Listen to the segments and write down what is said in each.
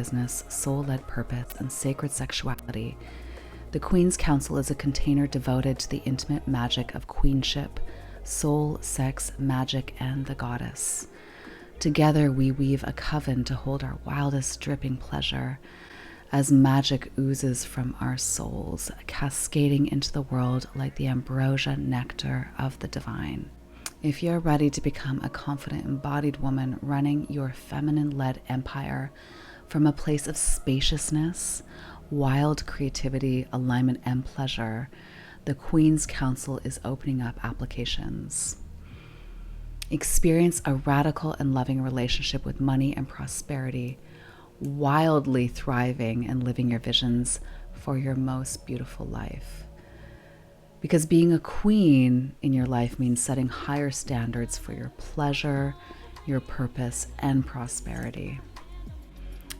business, soul-led purpose, and sacred sexuality, the Queen's Council is a container devoted to the intimate magic of queenship, soul, sex, magic, and the goddess. Together, we weave a coven to hold our wildest dripping pleasure as magic oozes from our souls, cascading into the world like the ambrosia nectar of the divine. If you're ready to become a confident, embodied woman running your feminine-led empire from a place of spaciousness, wild creativity, alignment, and pleasure, the Queen's Council is opening up applications. Experience a radical and loving relationship with money and prosperity, wildly thriving and living your visions for your most beautiful life. Because being a queen in your life means setting higher standards for your pleasure, your purpose, and prosperity.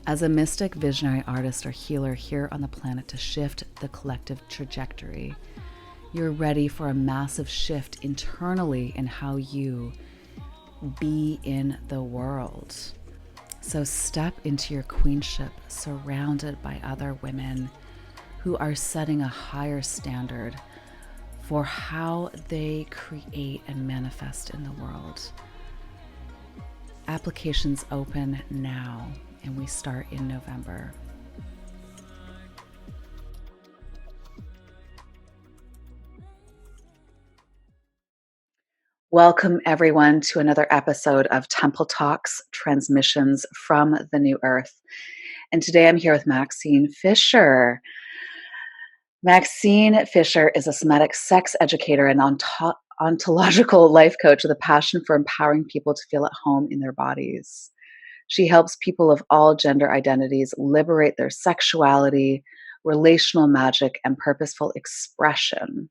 As a mystic, visionary artist, or healer here on the planet to shift the collective trajectory, you're ready for a massive shift internally in how you be in the world. So step into your queenship surrounded by other women who are setting a higher standard for how they create and manifest in the world. Applications open now, and we start in November. Welcome, everyone, to another episode of Temple Talks, Transmissions from the New Earth. And today I'm here with Maxine Fischer. Maxine Fischer is a somatic sex educator and ontological life coach with a passion for empowering people to feel at home in their bodies. She helps people of all gender identities liberate their sexuality, relational magic, and purposeful expression.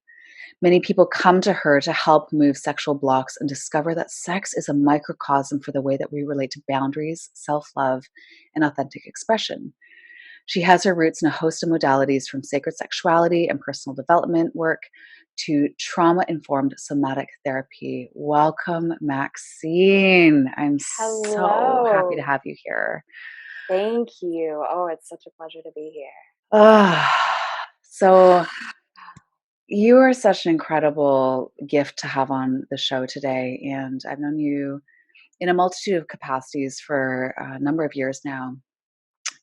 Many people come to her to help move sexual blocks and discover that sex is a microcosm for the way that we relate to boundaries, self-love, and authentic expression. She has her roots in a host of modalities from sacred sexuality and personal development work to trauma-informed somatic therapy. Welcome, Maxine. I'm so happy to have you here. Thank you. Oh, it's such a pleasure to be here. So you are such an incredible gift to have on the show today. And I've known you in a multitude of capacities for a number of years now.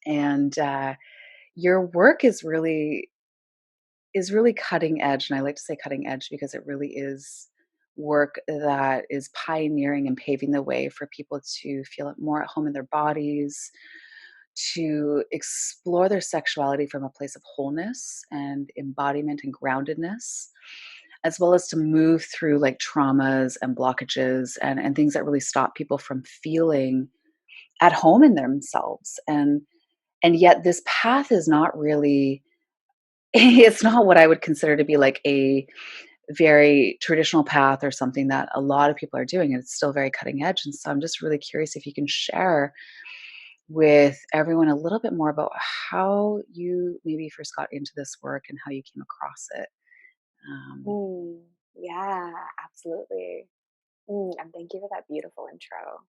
And your work is really cutting edge. And I like to say cutting edge because it really is work that is pioneering and paving the way for people to feel more at home in their bodies, to explore their sexuality from a place of wholeness and embodiment and groundedness, as well as to move through like traumas and blockages and things that really stop people from feeling at home in themselves. And yet this path is not really it's not what I would consider to be like a very traditional path or something that a lot of people are doing, and it's still very cutting edge. And so I'm just really curious if you can share with everyone a little bit more about how you maybe first got into this work and how you came across it. Yeah, absolutely. And thank you for that beautiful intro.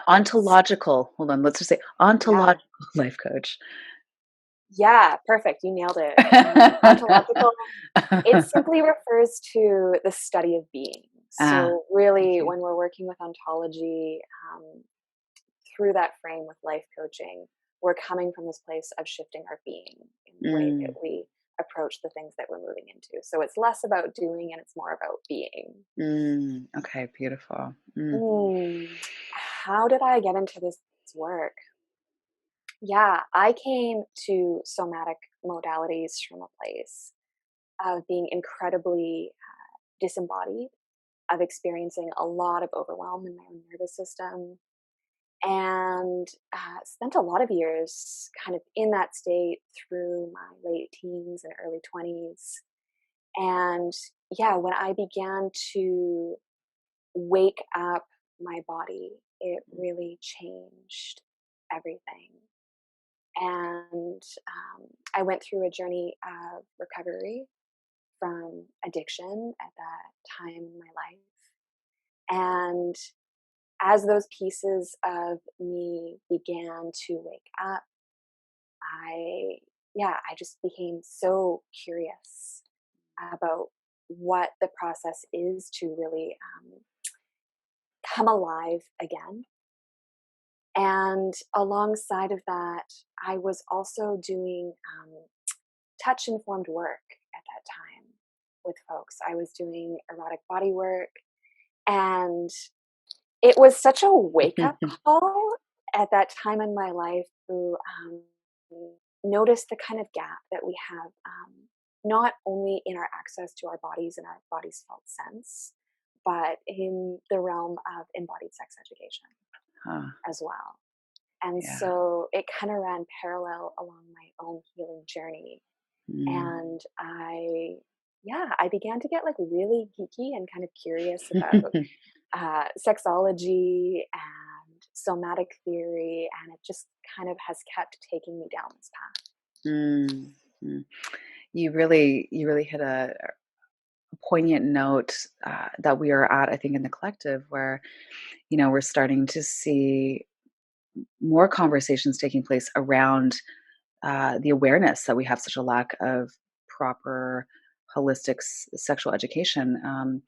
Ontological, hold on, let's just say Yeah. ontological life coach. Yeah, perfect. You nailed it. Ontological, it simply refers to the study of being. So really, when we're working with ontology, through that frame with life coaching, we're coming from this place of shifting our being in the way that we approach the things that we're moving into. So it's less about doing and it's more about being. Okay, beautiful. How did I get into this work? Yeah, I came to somatic modalities from a place of being incredibly disembodied, of experiencing a lot of overwhelm in my own nervous system, and spent a lot of years kind of in that state through my late teens and early 20s. And yeah, when I began to wake up my body, it really changed everything. And I went through a journey of recovery from addiction at that time in my life. And as those pieces of me began to wake up, I just became so curious about what the process is to really come alive again. And alongside of that, I was also doing touch informed work at that time with folks. I was doing erotic body work, and it was such a wake up call at that time in my life to notice the kind of gap that we have, not only in our access to our bodies and our bodies' felt sense, but in the realm of embodied sex education as well. And Yeah. so it kind of ran parallel along my own healing journey. And I began to get like really geeky and kind of curious about sexology and somatic theory, and it just kind of has kept taking me down this path. You really hit a poignant note that we are at, I think, in the collective, where we're starting to see more conversations taking place around the awareness that we have such a lack of proper holistic sexual education.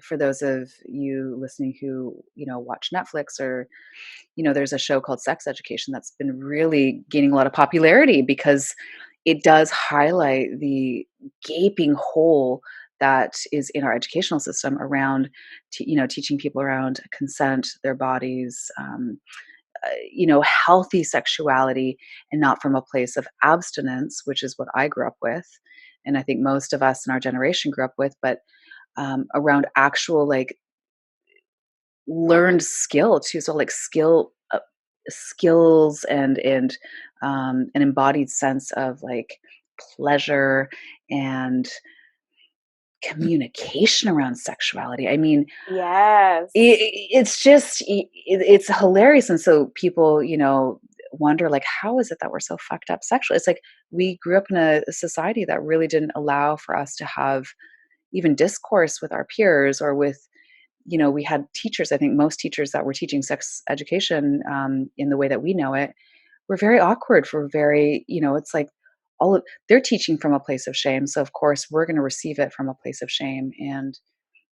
For those of you listening who watch Netflix, or there's a show called Sex Education that's been really gaining a lot of popularity because it does highlight the gaping hole that is in our educational system around teaching people around consent, their bodies, healthy sexuality, and not from a place of abstinence, which is what I grew up with, and I think most of us in our generation grew up with, but around actual like learned skill too. So like skills and an embodied sense of like pleasure and communication around sexuality. I mean, Yes. it's just it's hilarious. And so people wonder, like, how is it that we're so fucked up sexually? It's like we grew up in a society that really didn't allow for us to have even discourse with our peers, or with we had teachers. I think most teachers that were teaching sex education in the way that we know it were very awkward, for very it's like they're teaching from a place of shame, so of course we're going to receive it from a place of shame. And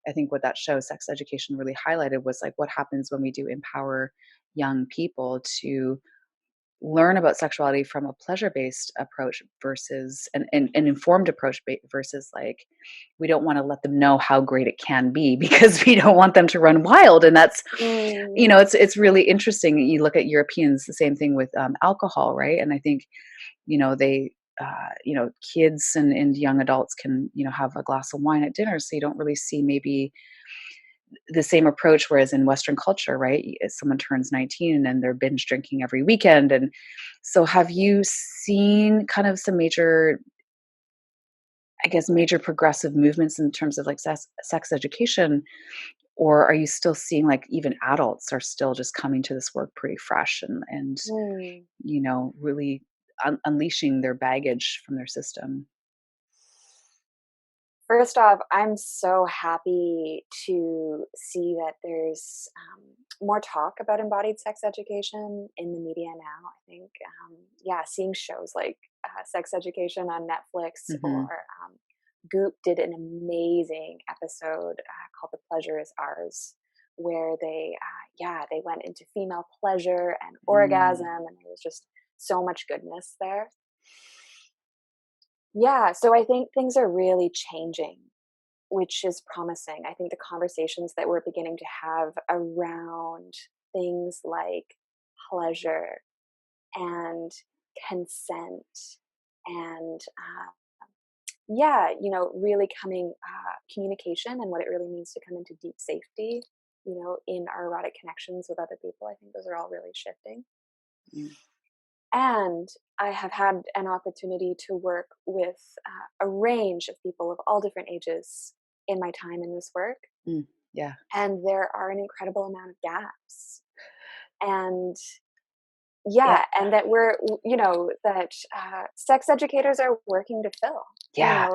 I think what that show, Sex Education, really highlighted was like what happens when we do empower young people to learn about sexuality from a pleasure-based approach versus an informed approach, versus like we don't want to let them know how great it can be because we don't want them to run wild. And that's it's really interesting. You look at Europeans, the same thing with alcohol, right? And I think they kids and young adults can have a glass of wine at dinner, so you don't really see maybe the same approach. Whereas in Western culture, right, someone turns 19 and they're binge drinking every weekend. And so have you seen kind of some major progressive movements in terms of like sex education, or are you still seeing like even adults are still just coming to this work pretty fresh and really unleashing their baggage from their system? First off, I'm so happy to see that there's more talk about embodied sex education in the media now. I think, seeing shows like Sex Education on Netflix, Mm-hmm. or Goop did an amazing episode called "The Pleasure Is Ours," where they went into female pleasure and orgasm, and there was just so much goodness there. Yeah, so I think things are really changing, which is promising. I think the conversations that we're beginning to have around things like pleasure and consent and really coming communication and what it really means to come into deep safety, in our erotic connections with other people. I think those are all really shifting. Mm. And I have had an opportunity to work with a range of people of all different ages in my time in this work. Yeah. And there are an incredible amount of gaps. And Yeah. and that that sex educators are working to fill, Yeah.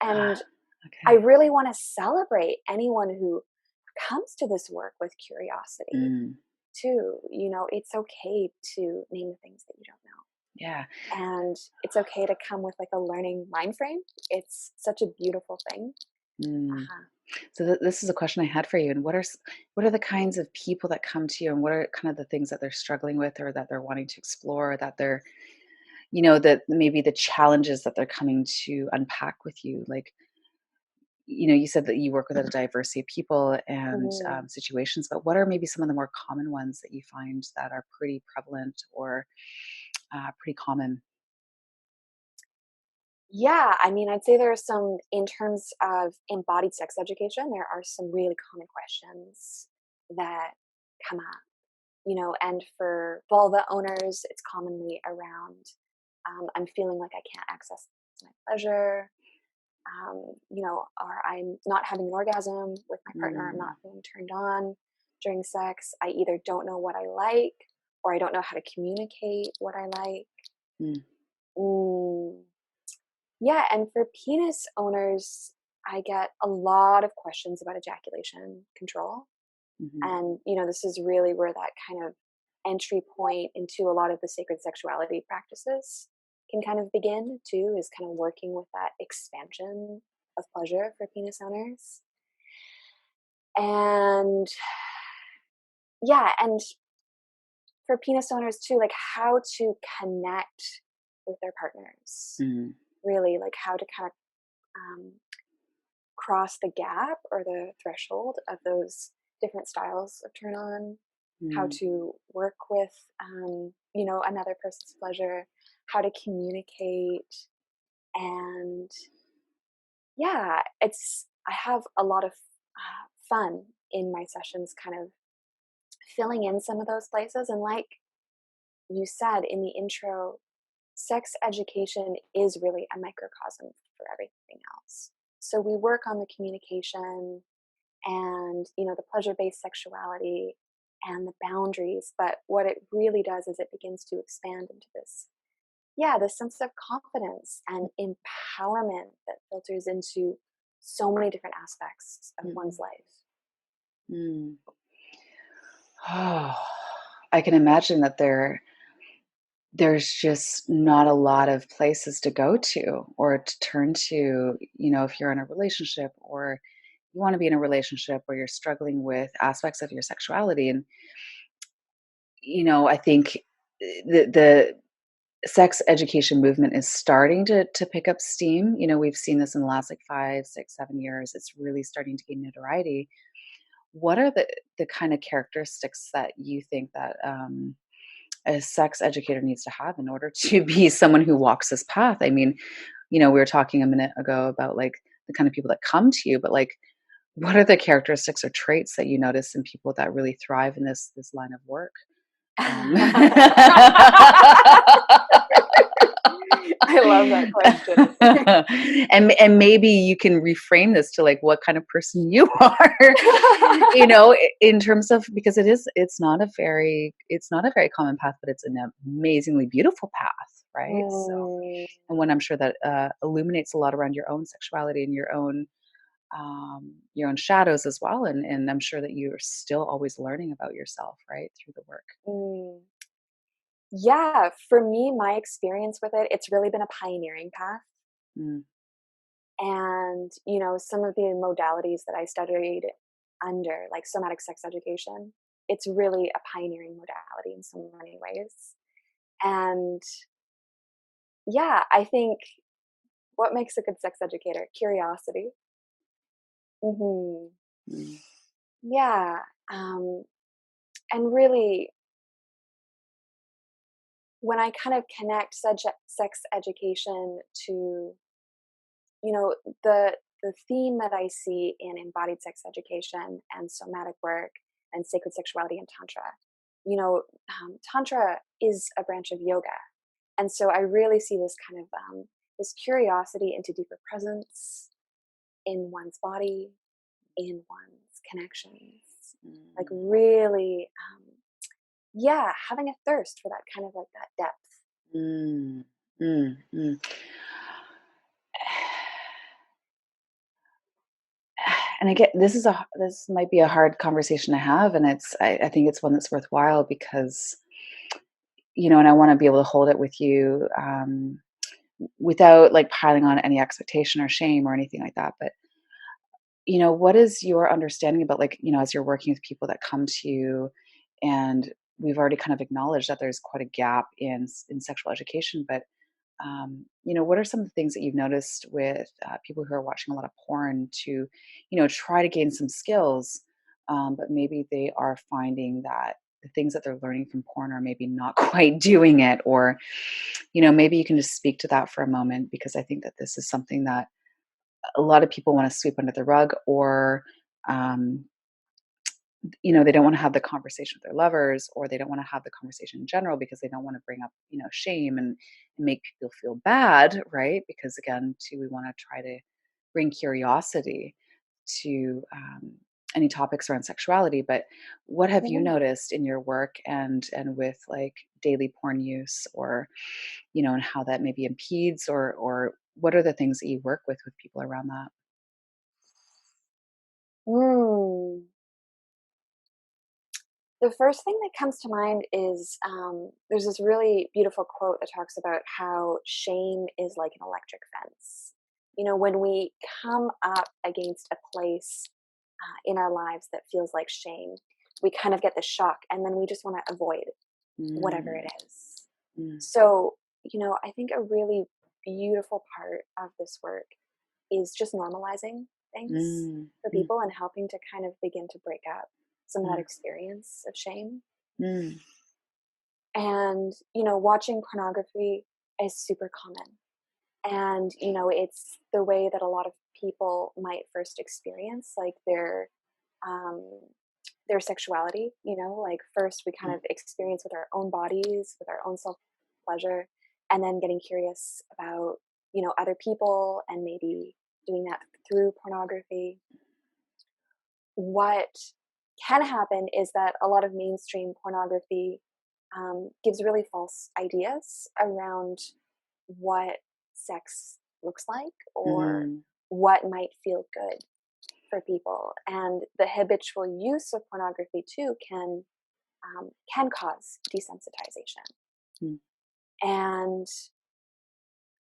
and I Okay. really want to celebrate anyone who comes to this work with curiosity Mm. too. It's okay to name the things that you don't know. Yeah. And it's okay to come with like a learning mind frame. It's such a beautiful thing. Mm. Uh-huh. So this is a question I had for you. And what are the kinds of people that come to you, and what are kind of the things that they're struggling with, or that they're wanting to explore, that they're, that maybe the challenges that they're coming to unpack with you? Like, you said that you work with a diversity of people and Mhm. situations, but what are maybe some of the more common ones that you find that are pretty prevalent or pretty common? Yeah, I mean, I'd say there are some, in terms of embodied sex education, there are some really common questions that come up, and for vulva owners, it's commonly around, I'm feeling like I can't access my pleasure, or I'm not having an orgasm with my partner, I'm not Mm, feeling turned on during sex. I either don't know what I like or I don't know how to communicate what I like. mm, Mm, yeah, and for penis owners, I get a lot of questions about ejaculation control. mhm, And, this is really where that kind of entry point into a lot of the sacred sexuality practices can kind of begin too, is kind of working with that expansion of pleasure for penis owners. And yeah, and for penis owners too, like how to connect with their partners, mm, really, like how to kind of um, cross the gap or the threshold of those different styles of turn on, how mm, to work with, another person's pleasure, how to communicate. And yeah, I have a lot of fun in my sessions, kind of filling in some of those places. And like you said in the intro, sex education is really a microcosm for everything else. So we work on the communication and the pleasure-based sexuality and the boundaries, but what it really does is it begins to expand into this sense of confidence and empowerment that filters into so many different aspects of one's mm, life. mm. Oh, I can imagine that there's just not a lot of places to go to or to turn to, if you're in a relationship, or you want to be in a relationship where you're struggling with aspects of your sexuality. And, I think the sex education movement is starting to pick up steam. We've seen this in the last like 5, 6, 7 years. It's really starting to gain notoriety. What are the kind of characteristics that you think that a sex educator needs to have in order to be someone who walks this path? I mean, we were talking a minute ago about like the kind of people that come to you, but like, what are the characteristics or traits that you notice in people that really thrive in this line of work? Um, I love that question. and maybe you can reframe this to like what kind of person you are, in terms of, because it's not a very common path, but it's an amazingly beautiful path, right? So, Mm, and one I'm sure that illuminates a lot around your own sexuality and your own shadows as well, and I'm sure that you're still always learning about yourself, right, through the work. mm. Yeah, for me, my experience with it, it's really been a pioneering path. Mm, And, some of the modalities that I studied under, like somatic sex education, it's really a pioneering modality in so many ways. And yeah, I think what makes a good sex educator? Curiosity. Hmm. mm, Yeah. Um, and really, when I kind of connect sex education to, you know, the theme that I see in embodied sex education and somatic work and sacred sexuality and tantra, tantra is a branch of yoga, and so I really see this kind of this curiosity into deeper presence in one's body, in one's connections, like mm, really, yeah, having a thirst for that kind of like that depth. mm, mm, mm. And again, this might be a hard conversation to have, and I think it's one that's worthwhile because, and I want to be able to hold it with you, without like piling on any expectation or shame or anything like that. But what is your understanding about, like, as you're working with people that come to you, and we've already kind of acknowledged that there's quite a gap in sexual education, but what are some of the things that you've noticed with people who are watching a lot of porn to, try to gain some skills, but maybe they are finding that the things that they're learning from porn are maybe not quite doing it, or, maybe you can just speak to that for a moment, because I think that this is something that a lot of people want to sweep under the rug, or, um, they don't want to have the conversation with their lovers, or they don't want to have the conversation in general because they don't want to bring up, shame and make people feel bad, right? Because again, too, we want to try to bring curiosity to any topics around sexuality. But what have you Mhm. noticed in your work and with like daily porn use, or and how that maybe impedes, or what are the things that you work with people around that? Mm. The first thing that comes to mind is there's this really beautiful quote that talks about how shame is like an electric fence. When we come up against a place in our lives that feels like shame, we kind of get the shock and then we just want to avoid whatever it Mm, is. mm, So, I think a really beautiful part of this work is just normalizing things mm, for mm, people and helping to kind of begin to break up some of that mm, experience of shame. mm. And, watching pornography is super common. And, it's the way that a lot of people might first experience like um their sexuality, like first we kind Mm, of experience with our own bodies, with our own self pleasure, and then getting curious about, other people and maybe doing that through pornography. What can happen is that a lot of mainstream pornography gives really false ideas around what sex looks like or mm, what might feel good for people. And the habitual use of pornography too can cause desensitization. mm, And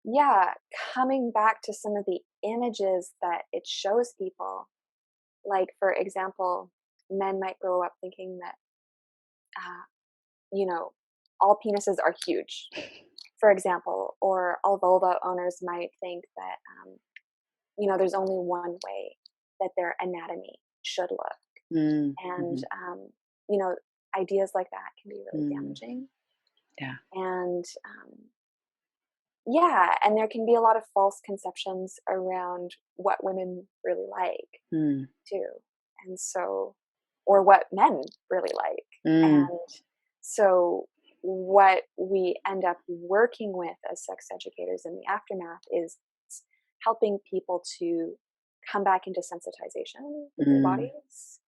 yeah, coming back to some of the images that it shows people, like for example, men might grow up thinking that uh, you know, all penises are huge, for example, or all vulva owners might think that, there's only one way that their anatomy should look. mm, And, mhm, you know, ideas like that can be really mm. damaging. Yeah. And yeah, and there can be a lot of false conceptions around what women really like Mm, too. And so, or what men really like. mm, And so, what we end up working with as sex educators in the aftermath is helping people to come back into sensitization with their mm, bodies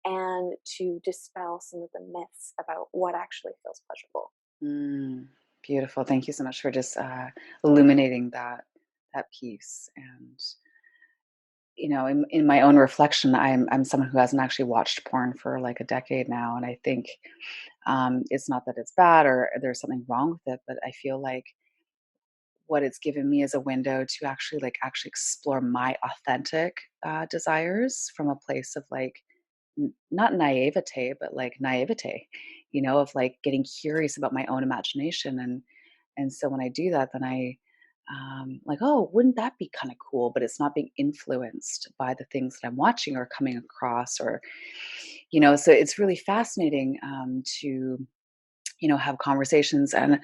and to dispel some of the myths about what actually feels pleasurable. mm. Beautiful. Thank you so much for just illuminating that piece. And in my own reflection, I'm someone who hasn't actually watched porn for like a decade now, and I think it's not that it's bad or there's something wrong with it, but I feel like what it's given me is a window to actually explore my authentic desires from a place of like not naivete, but like naivete, of like getting curious about my own imagination. And so when I do that, then I like, oh, wouldn't that be kind of cool? But it's not being influenced by the things that I'm watching or coming across, or so it's really fascinating to have conversations, and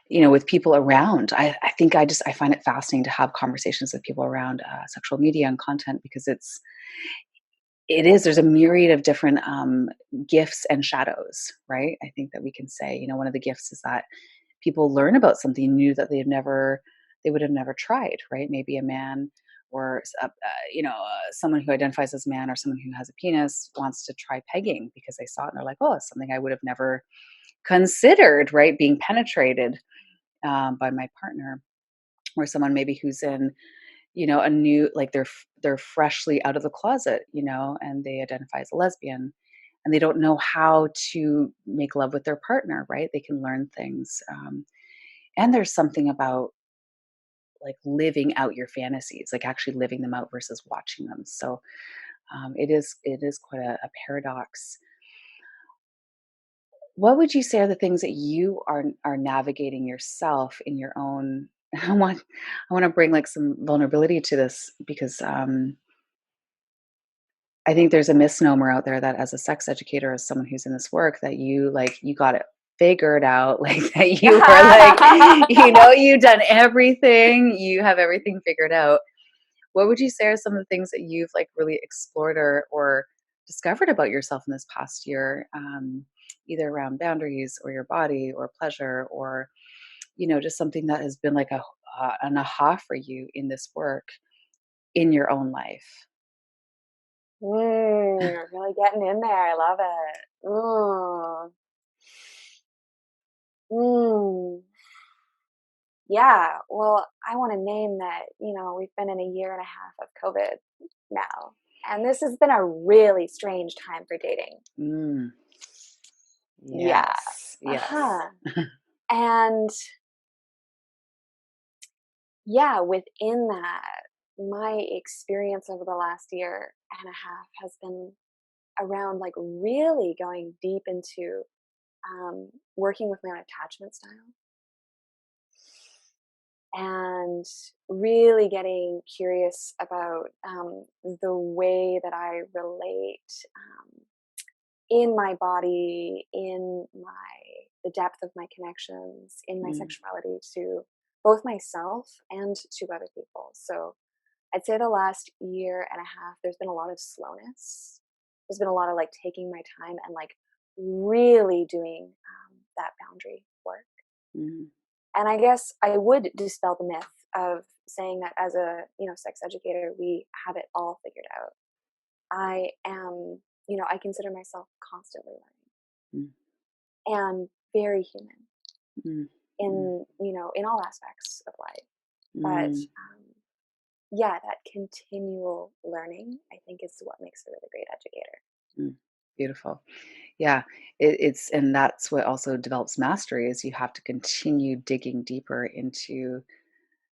with people around. I think I find it fascinating to have conversations with people around sexual media and content, because there's a myriad of different gifts and shadows, right? I think that we can say, one of the gifts is that people learn about something new that they would have never tried, right? Maybe a man, or someone who identifies as a man, or someone who has a penis wants to try pegging because they saw it and they're like, oh, it's something I would have never considered, right? Being penetrated by my partner, or someone maybe who's in a new, like they're freshly out of the closet, and they identify as a lesbian, and they don't know how to make love with their partner, right? They can learn things. And there's something about like living out your fantasies, like actually living them out versus watching them. So it is quite a paradox. What would you say are the things that you are navigating yourself in your own? I want to bring like some vulnerability to this because I think there's a misnomer out there that as a sex educator, as someone who's in this work, that you got it figured out, like that you were like, you've done everything, you have everything figured out. What would you say are some of the things that you've like really explored or discovered about yourself in this past year, either around boundaries or your body or pleasure or, just something that has been like an aha for you in this work in your own life? Really getting in there. I love it. Mm. Yeah. Well, I want to name that, we've been in a year and a half of COVID now. And this has been a really strange time for dating. Mm, Yeah. yes, yes. Uh-huh. And yeah, within that, my experience over the last year and a half has been around like really going deep into working with my own attachment style and really getting curious about the way that I relate in my body, in the depth of my connections, in my Mm, sexuality to both myself and to other people. So I'd say the last year and a half, there's been a lot of slowness. There's been a lot of like taking my time and like really doing that boundary work. mm, And I guess I would dispel the myth of saying that as a sex educator we have it all figured out. I am, I consider myself constantly mm, learning and very human mm, mm, in all aspects of life. But mm, yeah, that continual learning I think is what makes a really great educator. mm. Beautiful. Yeah, and that's what also develops mastery is you have to continue digging deeper into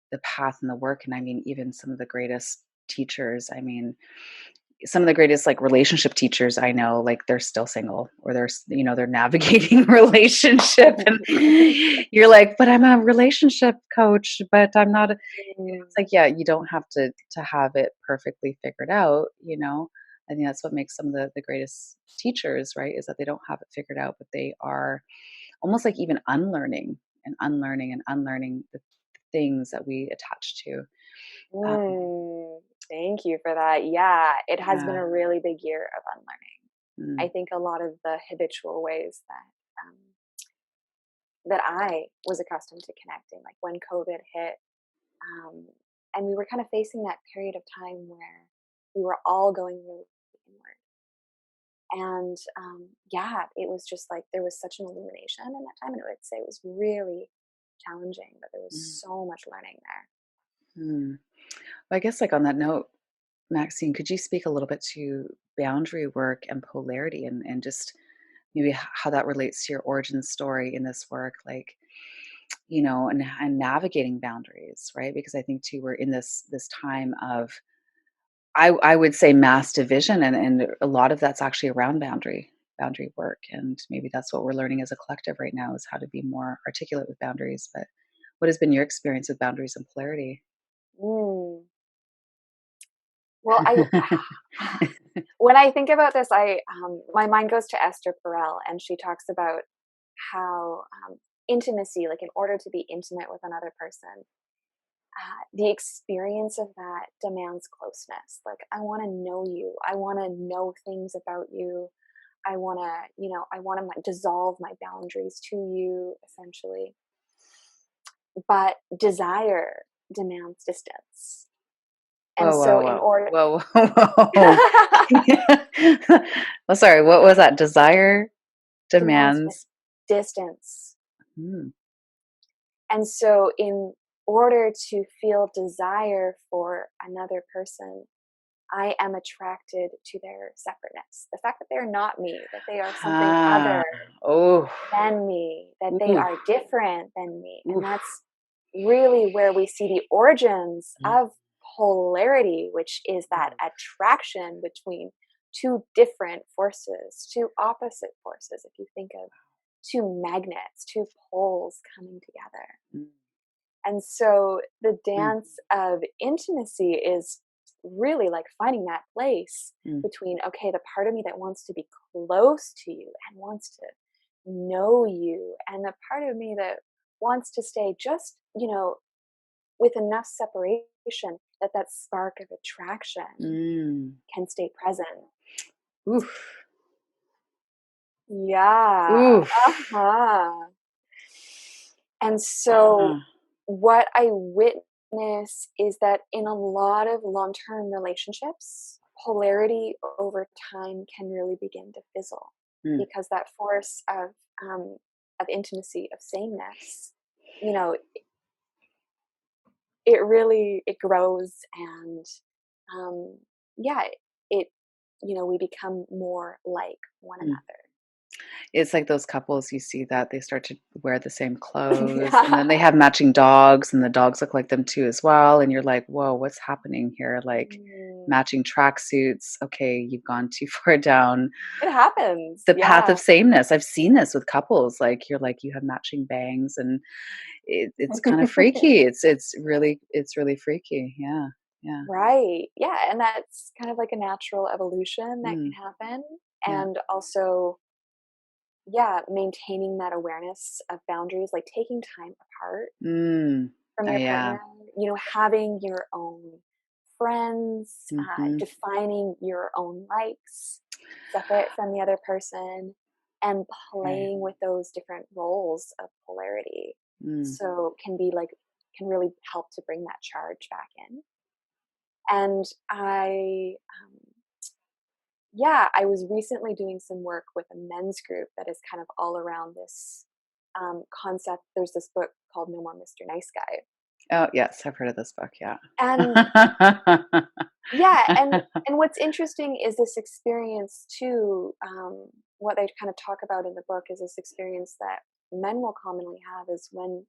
the path and the work. And I mean, even some of the greatest teachers, I mean, some of the greatest like relationship teachers I know, like they're still single or they're navigating relationship and you're like, but I'm a relationship coach, but I'm not. Mm, It's like, yeah, you don't have to have it perfectly figured out. I think that's what makes some of the greatest teachers, right, is that they don't have it figured out, but they are almost like even unlearning the things that we attach to. Um, Thank you for that. Yeah, it has been yeah. a really big year of unlearning. I Mm, think a lot of the habitual ways that I was accustomed to connecting, like when COVID hit, um, and we were kind of facing that period of time where we were all going really inward. And yeah, it was just like there was such an illumination in that time, and I would say it was really challenging, but there was mm, so much learning there. mm. Well, I guess like on that note, Maxine, could you speak a little bit to boundary work and polarity and just maybe how that relates to your origin story in this work, like, and navigating boundaries, right? Because I think too, we're in this time of, I would say mass division and a lot of that's actually around boundary work. And maybe that's what we're learning as a collective right now is how to be more articulate with boundaries. But what has been your experience with boundaries and polarity? Mm. Well, I when I think about this, my mind goes to Esther Perel, and she talks about how intimacy, like in order to be intimate with another person, the experience of that demands closeness. Like I want to know you, I want to know things about you. I want to, I want to dissolve my boundaries to you, essentially. But desire demands distance, and Whoa, so whoa, in whoa, order. whoa, whoa. Well, sorry, what was that? Desire Demands demands. distance. Hmm. And so in order to feel desire for another person, I am attracted to their separateness. The fact that they're not me, that they are something Ah, other oh, than me, that they oof, are different than me. And oof. that's really where we see the origins Mm, of polarity, which is that attraction between two different forces, two opposite forces. If you think of two magnets, two poles coming together. mm, And so the mm, dance of intimacy is really like finding that place mm. between, okay, the part of me that wants to be close to you and wants to know you, and the part of me that wants to stay just, with enough separation that that spark of attraction Mm. can stay present. Oof. Yeah. Oof. Uh-huh. And so Uh, what I witness is that in a lot of long-term relationships, polarity over time can really begin to fizzle mm, because that force of intimacy, of sameness, you know, it grows, and um, yeah, it we become more like one mm. another. It's like those couples you see that they start to wear the same clothes, and then they Yeah. have matching dogs, and the dogs look like them too as well, and you're like, "Whoa, what's happening here?" Like, Mm. matching tracksuits. Okay, you've gone too far down It happens. the path Yeah. of sameness. I've seen this with couples, like, you're like, you have matching bangs, and it's kinda freaky. It's really freaky. Yeah, yeah. Right. Yeah, and that's kind of like a natural evolution that can Mm, happen. yeah. And also, yeah, maintaining that awareness of boundaries, like taking time apart Mm. from your Yeah. partner, having your own friends, Mhm. defining your own likes separate from the other person, and Right. playing with those different roles of polarity. Mm. So can really help to bring that charge back in. And I was recently doing some work with a men's group that is kind of all around this concept. There's this book called No More Mr. Nice Guy. Oh, yes, I've heard of this book, yeah. And yeah, and what's interesting is this experience too. What they kind of talk about in the book is this experience that men will commonly have is when,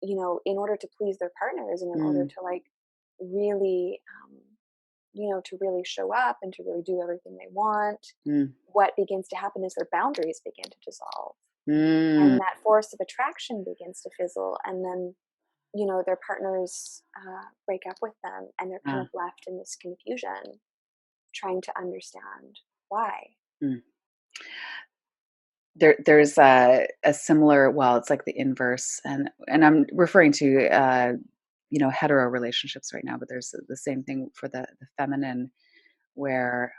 in order to please their partners and in order Mm, to like really, to really show up and to really do everything they want, mm, what begins to happen is their boundaries begin to dissolve. mm, And that force of attraction begins to fizzle. And then, their partners break up with them and they're kind ah, of left in this confusion, trying to understand why. mm. There's a similar, well, it's like the inverse, and I'm referring to, hetero relationships right now, but there's the same thing for the feminine, where,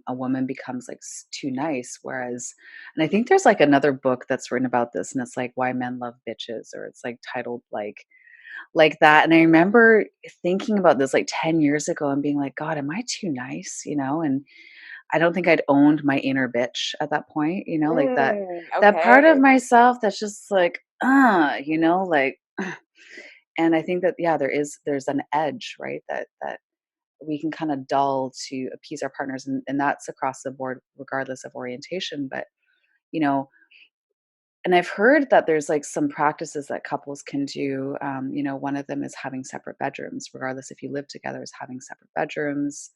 a woman becomes, like, too nice, whereas, and I think there's, like, another book that's written about this, and it's, like, Why Men Love Bitches, or it's, like, titled, like that, and I remember thinking about this, like, 10 years ago and being like, "God, am I too nice?" And I don't think I'd owned my inner bitch at that point, like, that part of Okay. myself that's just like, like, and I think that, yeah, there's an edge, right, that we can kinda dull to appease our partners, and that's across the board regardless of orientation, but, you know and I've heard that there's, like, some practices that couples can do, one of them is having separate bedrooms, regardless if you live together, is having separate bedrooms.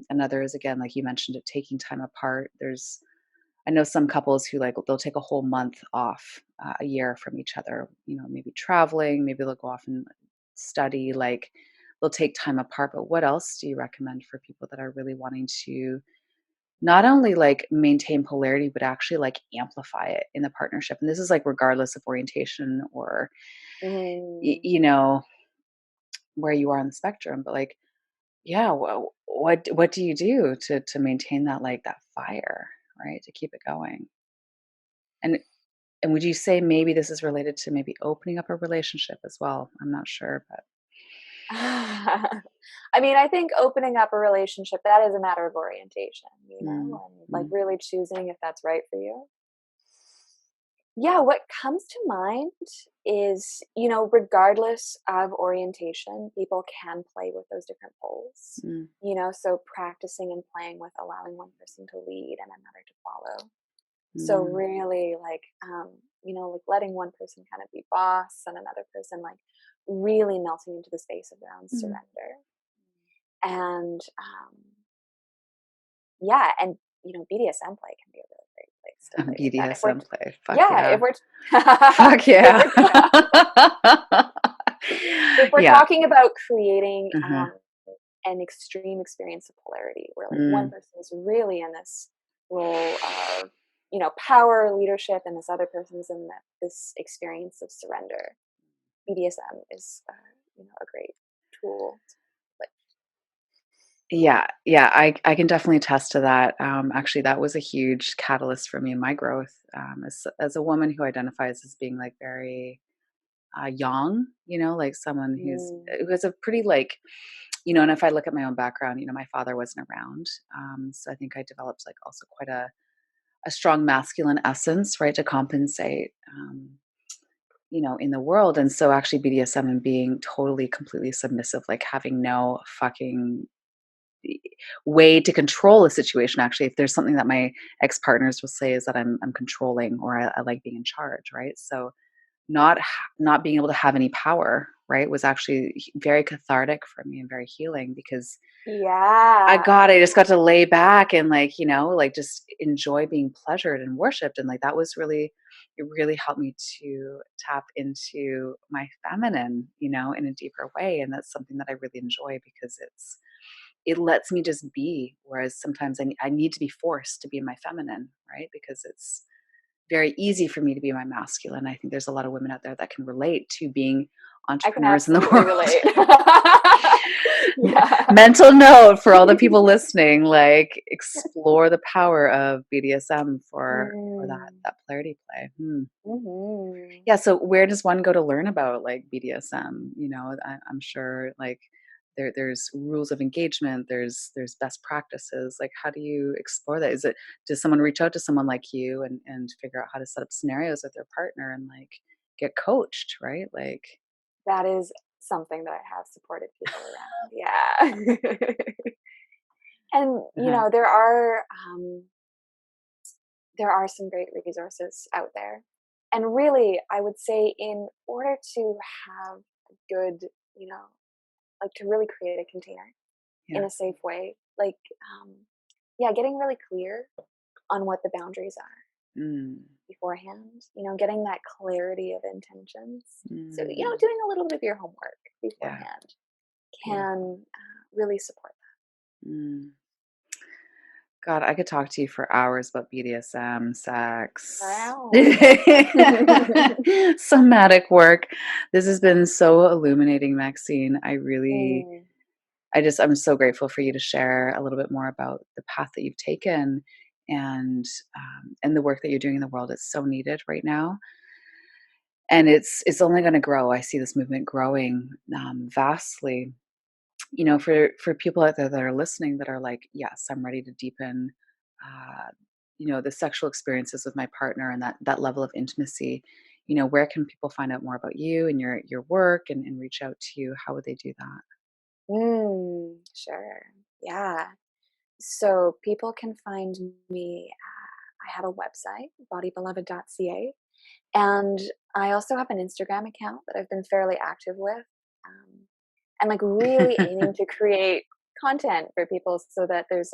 Another is, again, like you mentioned it, taking time apart. I know some couples who, like, they'll take a whole month off, a year from each other, maybe traveling, maybe they'll go off and study, like, they'll take time apart. But what else do you recommend for people that are really wanting to not only, like, maintain polarity, but actually, like, amplify it in the partnership? And this is, like, regardless of orientation or, y Mm. you know, where you are on the spectrum, but, like, yeah, what do you do to maintain that, like, that fire, right? To keep it going? And and would you say maybe this is related to maybe opening up a relationship as well? I'm not sure, but I mean, I think opening up a relationship, that is a matter of orientation, mm, and like mm, really choosing if that's right for you. Yeah, what comes to mind is, regardless of orientation, people can play with those different poles. Mm, So practicing and playing with allowing one person to lead and another to follow. So mm, really, like, like letting one person kind of be boss and another person like really melting into the space of their own mm. surrender. And yeah, and BDSM play can be a really great place to play with that. If we're BDSM play. Fuck yeah, yeah. if we're Fuck if yeah. we're if we're Yeah. talking about creating Uh-huh. an extreme experience of polarity, where like one Mm. person is really in this role of power, leadership, and this other person is in this experience of surrender. BDSM is a great tool. But Yeah, yeah, I can definitely attest to that. Actually, that was a huge catalyst for me in my growth, as a woman who identifies as being like very young, like someone mm, who has a pretty like, and if I look at my own background, my father wasn't around, so I think I developed like also quite a strong masculine essence, right, to compensate, in the world, and so actually BDSM and being totally completely submissive, like having no fucking way to control a situation. Actually, if there's something that my ex-partners will say is that I'm controlling, or I like being in charge, right? So not being able to have any power, right, was actually very cathartic for me and very healing, because yeah, I just got to lay back and like, like just enjoy being pleasured and worshiped. And like that was really, it really helped me to tap into my feminine, in a deeper way. And that's something that I really enjoy, because it lets me just be. Whereas sometimes I need to be forced to be my feminine, right? Because it's very easy for me to be my masculine. I think there's a lot of women out there that can relate to being I can entrepreneurs in the absolutely world. relate. Yeah. Mental note for all the people listening, like explore the power of BDSM for Mm, that polarity play. Hmm. hmm Yeah, so where does one go to learn about like BDSM? I'm sure like there's rules of engagement, there's best practices. Like how do you explore that? Does someone reach out to someone like you and figure out how to set up scenarios with their partner and like get coached, right? Like That is something that I have supported people around. Yeah. And uh-huh. there are some great resources out there. And really, I would say in order to have a good, like to really create a container in Yeah. a safe way, like yeah, getting really clear on what the boundaries are Mm, beforehand, getting that clarity of intentions. So, mm, doing a little bit of your homework yeah, beforehand beautiful. can really support Mm. God, I could talk to you for hours about BDSM, sex, that. Wow. somatic work. This has been so illuminating, Maxine. Mm, I'm so grateful for you to share a little bit more about the path that you've taken, and the work that you're doing in the world. It's so needed right now, and it's only going to grow. I see this movement growing vastly. For people out there that are listening that are like, yes, I'm ready to deepen, uh, the sexual experiences with my partner and that level of intimacy. Where can people find out more about you and your work and reach out to you? How would they do that? sure. Yeah. So people can find me. I have a website, bodybeloved.ca. And I also have an Instagram account that I've been fairly active with. Um, and like really aiming to create content for people so that there's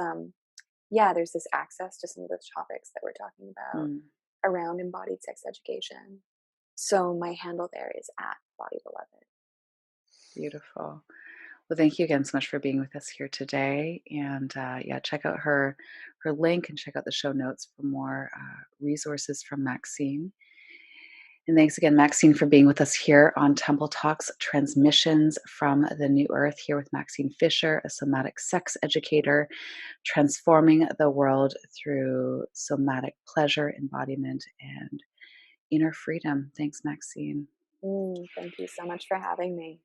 this access to some of those topics that we're talking about Mm, around embodied sex education. So my handle there is at bodybeloved. beautiful. Well, thank you again so much for being with us here today. And yeah, check out her link and check out the show notes for more resources from Maxine. And thanks again, Maxine, for being with us here on Temple Talks Transmissions from the New Earth, here with Maxine Fischer, a somatic sex educator, transforming the world through somatic pleasure, embodiment, and inner freedom. Thanks, Maxine. Thank you so much for having me.